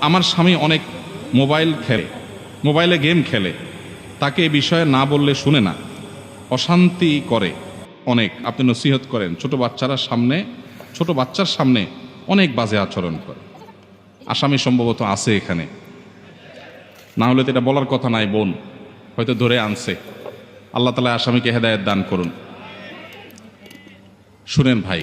আমার স্বামী অনেক মোবাইল খেলে, মোবাইলে গেম খেলে, তাকে এ বিষয়ে না বললে শুনে না, অশান্তি করে অনেক। আপনি নসিহত করেন। ছোট বাচ্চার সামনে অনেক বাজে আচরণ করে। আসামি সম্ভবত আছে এখানে, না হলে তো এটা বলার কথা নাই। বোন হয়তো ধরে আনছে। আল্লাহ তাআলা আসামিকে হেদায়েত দান করুন। শুনেন ভাই,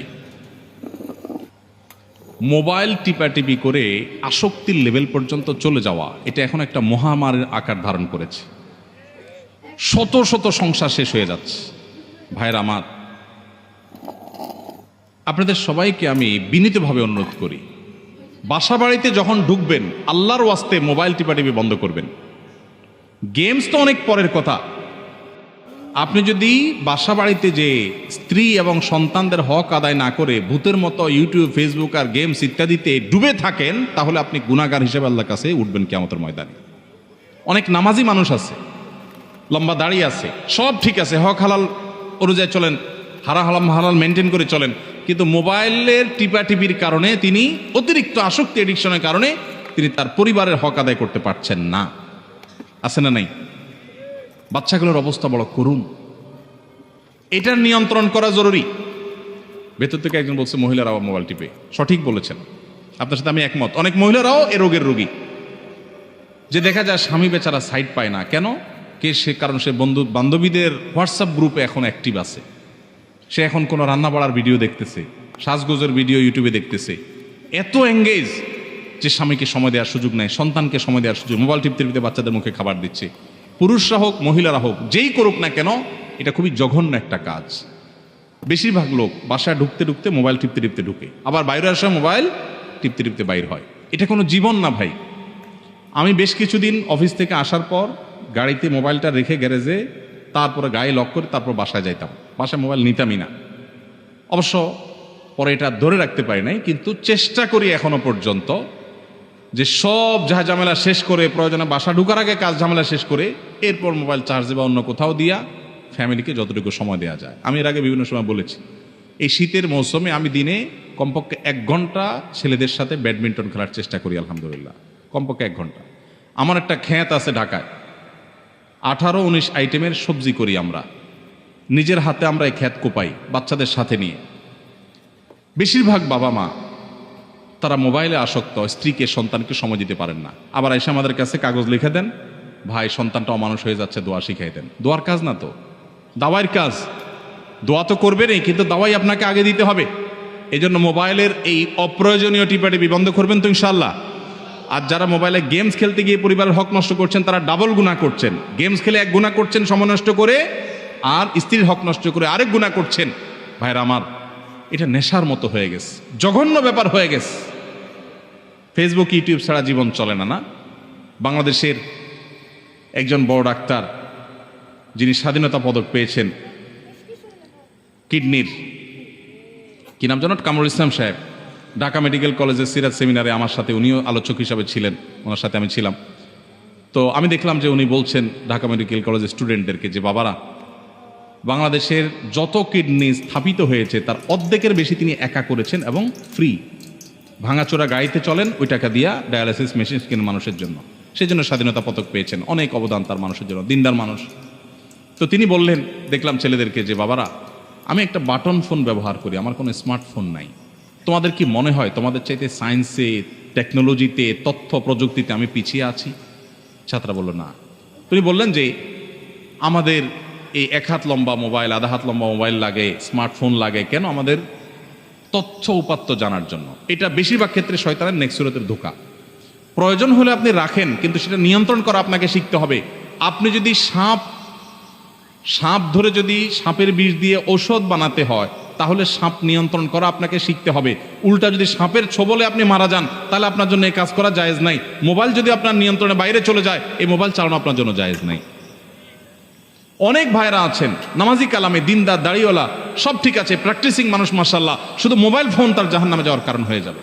মোবাইল টিপাটিপি করে আসক্তির লেভেল পর্যন্ত চলে যাওয়া, এটা এখন একটা মহামারীর আকার ধারণ করেছে। শত শত সংসার শেষ হয়ে যাচ্ছে। ভাইরা আমার, আপনাদের সবাইকে আমি বিনীতভাবে অনুরোধ করি, বাসা বাড়িতে যখন ঢুকবেন আল্লাহর ওয়াস্তে মোবাইল টিপাটিপি বন্ধ করবেন। গেমস তো অনেক পরের কথা। আপনি যদি বাসা বাড়িতে যে স্ত্রী এবং সন্তানদের হক আদায় না করে ভূতের মতো ইউটিউব, ফেসবুক আর গেমস ইত্যাদিতে ডুবে থাকেন, তাহলে আপনি গুনাহগার হিসেবে আল্লাহর কাছে উঠবেন কিয়ামতের ময়দানে। অনেক নামাজি মানুষ আছে, লম্বা দাড়ি আছে, সব ঠিক আছে, হক হালাল অনুযায়ী চলেন, হালাল মেনটেন করে চলেন, কিন্তু মোবাইলের টিপাটিপির কারণে তিনি অতিরিক্ত আসক্তি, এডিকশনের কারণে তিনি তার পরিবারের হক আদায় করতে পারছেন না। আছে না নাই? বাচ্চাগুলোর অবস্থা বড় করুণ। এটার নিয়ন্ত্রণ করা জরুরি। ভেতর থেকে একজন বলছে মহিলারাও মোবাইল টিপে। সঠিক বলেছেন, আপনার সাথে আমি একমত। অনেক মহিলারাও এ রোগের রোগী, যে দেখা যায় স্বামী বেচারা সাইড পায় না। কেন? কারণ সে বন্ধু বান্ধবীদের হোয়াটসঅ্যাপ গ্রুপে এখন অ্যাক্টিভ আছে। সে এখন কোনো রান্না বাড়ার ভিডিও দেখতেছে, সাজগোজের ভিডিও ইউটিউবে দেখতেছে, এত এঙ্গেজ যে স্বামীকে সময় দেওয়ার সুযোগ নেই, সন্তানকে সময় দেওয়ার সুযোগ। মোবাইল টিপতে বাচ্চাদের মুখে খাবার দিচ্ছে। পুরুষরা হোক মহিলারা হোক, যেই করুক না কেন, এটা খুবই জঘন্য একটা কাজ। বেশিরভাগ লোক বাসায় ঢুকতে মোবাইল টিপতে ঢুকে, আবার বাইরে আসা মোবাইল টিপতে বাইর হয়। এটা কোনো জীবন না ভাই। আমি বেশ কিছুদিন অফিস থেকে আসার পর গাড়িতে মোবাইলটা রেখে গ্যারেজে, তারপরে গায়ে লক করে তারপর বাসায় যাইতাম। বাসায় মোবাইল নিতামই না। অবশ্য পরে এটা ধরে রাখতে পারি নাই, কিন্তু চেষ্টা করি এখনো পর্যন্ত যে সব ঝামেলা শেষ করে, প্রয়োজনে বাসা ঢুকার আগে কাজ ঝামেলা শেষ করে এরপর মোবাইল চার্জে বা অন্য কোথাও দিয়া ফ্যামিলিকে যতটুকু সময় দেওয়া যায়। আমি এর আগে বিভিন্ন সময় বলেছি, এই শীতের মৌসুমে আমি দিনে কমপক্ষে 1 ঘন্টা ছেলেদের সাথে ব্যাডমিন্টন খেলার চেষ্টা করি। আলহামদুলিল্লাহ, কমপক্ষে 1 ঘন্টা। আমার একটা ক্ষেত আছে ঢাকায়, 18-19 আইটেমের সবজি করি আমরা। নিজের হাতে আমরা এই ক্ষেত কোপাই বাচ্চাদের সাথে নিয়ে। বেশিরভাগ বাবা মা তারা মোবাইলে আসক্ত, স্ত্রীকে সন্তানকে সময় দিতে পারেন না। আবার এসে আমাদের কাছে কাগজ লিখে দেন, ভাই সন্তানটা অমানুষ হয়ে যাচ্ছে, দোয়া শিখাই দেন। দোয়ার কাজ না তো, দাওয়াইয়ের কাজ। দোয়া তো করবেনই, কিন্তু দাওয়াই আপনাকে আগে দিতে হবে। এই জন্য মোবাইলের এই অপ্রয়োজনীয় টিপাটিপি বন্ধ করবেন তো ইনশাআল্লাহ। আর যারা মোবাইলে গেমস খেলতে গিয়ে পরিবারের হক নষ্ট করছেন, তারা ডাবল গুনাহ করছেন। গেমস খেলে এক গুনাহ করছেন সময় নষ্ট করে, আর স্ত্রীর হক নষ্ট করে আরেক গুনাহ করছেন। ভাইরা আমার, এটা নেশার মতো হয়ে গেছে, জঘন্য ব্যাপার হয়ে গেছে। ফেসবুক ইউটিউব ছাড়া জীবন চলে না। না, বাংলাদেশের একজন বড় ডাক্তার, যিনি স্বাধীনতা পদক পেয়েছেন কিডনির, কি নাম জানো, কামরুল ইসলাম সাহেব, ঢাকা মেডিকেল কলেজের সিরাজ সেমিনারে আমার সাথে, উনিও আলোচক হিসাবে ছিলেন, ওনার সাথে আমি ছিলাম। তো আমি দেখলাম যে উনি বলছেন ঢাকা মেডিকেল কলেজের স্টুডেন্টদেরকে যে বাবারা, বাংলাদেশের যত কিডনি স্থাপিত হয়েছে তার অর্ধেকের বেশি তিনি একা করেছেন এবং ফ্রি। ভাঙাচোরা গাড়িতে চলেন, ওই টাকা দিয়া ডায়ালিসিস মেশিন কেনেন মানুষের জন্য। সেই জন্য স্বাধীনতা পদক পেয়েছেন। অনেক অবদান তার মানুষের জন্য, দিনদার মানুষ। তো তিনি বললেন, দেখলাম ছেলেদেরকে, যে বাবারা, আমি একটা বাটন ফোন ব্যবহার করি, আমার কোনো স্মার্টফোন নাই। তোমাদের কি মনে হয় তোমাদের চাইতে সায়েন্সে, টেকনোলজিতে, তথ্য প্রযুক্তিতে আমি পিছিয়ে আছি? ছাত্ররা বলল না। তিনি বললেন যে আমাদের এই 1 হাত লম্বা মোবাইল, 1/2 হাত লম্বা মোবাইল লাগে, স্মার্টফোন লাগে কেন? আমাদের তথ্য উপাত্ত জানার জন্য। এটা বেশিরভাগ ক্ষেত্রে শয়তানের নেক্সুরতের ধোঁকা। প্রয়োজন হলে আপনি রাখেন, কিন্তু সেটা নিয়ন্ত্রণ করা আপনাকে শিখতে হবে। আপনি যদি সাপ ধরে যদি সাপের বিষ দিয়ে ঔষধ বানাতে হয়, তাহলে সাপ নিয়ন্ত্রণ করা আপনাকে শিখতে হবে। উল্টা যদি সাপের ছোবলে আপনি মারা যান, তাহলে আপনার জন্য এই কাজ করা জায়েজ নাই। মোবাইল যদি আপনার নিয়ন্ত্রণের বাইরে চলে যায়, এই মোবাইল চালানো আপনার জন্য জায়েজ নাই। অনেক ভাইরা আছেন নামাজি কালামে, দিনদার, দাড়িওয়ালা, সব ঠিক আছে, প্র্যাকটিসিং মানুষ মাশাআল্লাহ, শুধু মোবাইল ফোন তার জাহান্নামে যাওয়ার কারণ হয়ে যাবে।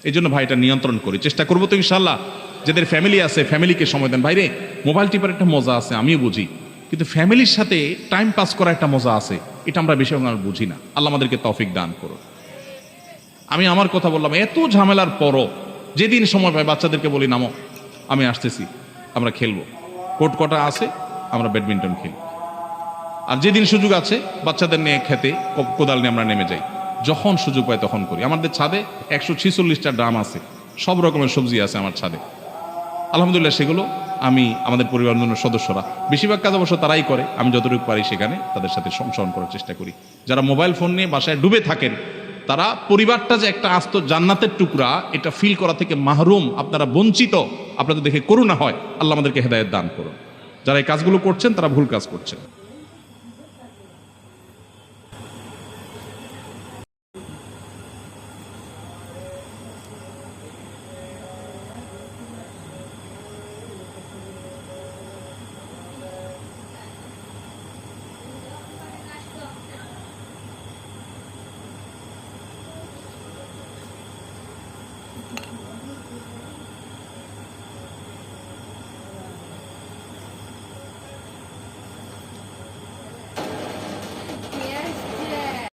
এই জন্য ভাই এটা নিয়ন্ত্রণ করি, চেষ্টা করবো তো ইনশাআল্লাহ। যাদের ফ্যামিলি আছে, ফ্যামিলিকে সময় দেন। ভাইরে, মোবাইল টিপার একটা মজা আছে, আমিও বুঝি, কিন্তু ফ্যামিলির সাথে টাইম পাস করা একটা মজা আছে, এটা আমরা বেশি বুঝি না। আল্লাহ আমাদেরকে তৌফিক দান করুন। আমি আমার কথা বললাম, এত ঝামেলার পরও যেদিন সময় পাই বাচ্চাদেরকে বলি নামো, আমি আসতেছি, আমরা খেলবো, কোর্ট কটা আছে, আমরা ব্যাডমিন্টন খেলি। আর যেদিন সুযোগ আছে বাচ্চাদের নিয়ে খেতে কোদাল নিয়ে আমরা নেমে যাই, যখন সুযোগ পাই তখন করি। আমাদের ছাদে 146টা ড্রাম আছে, সব রকমের সবজি আছে আমার ছাদে, আলহামদুলিল্লাহ। সেগুলো আমি আমাদের পরিবারের সদস্যরা বেশিরভাগ কাজ অবশ্য তারাই করে, আমি যতটুকু পারি সেখানে তাদের সাথে সংসরণ করার চেষ্টা করি। যারা মোবাইল ফোন নিয়ে বাসায় ডুবে থাকেন, তারা পরিবারটা যে একটা আস্ত জান্নাতের টুকরা এটা ফিল করা থেকে মাহরুম, আপনারা বঞ্চিত, আপনাদের দেখে করুণা হয়। আল্লাহ আমাদেরকে হেদায়েত দান করুন। যারা এই কাজগুলো করছেন তারা ভুল কাজ করছেন।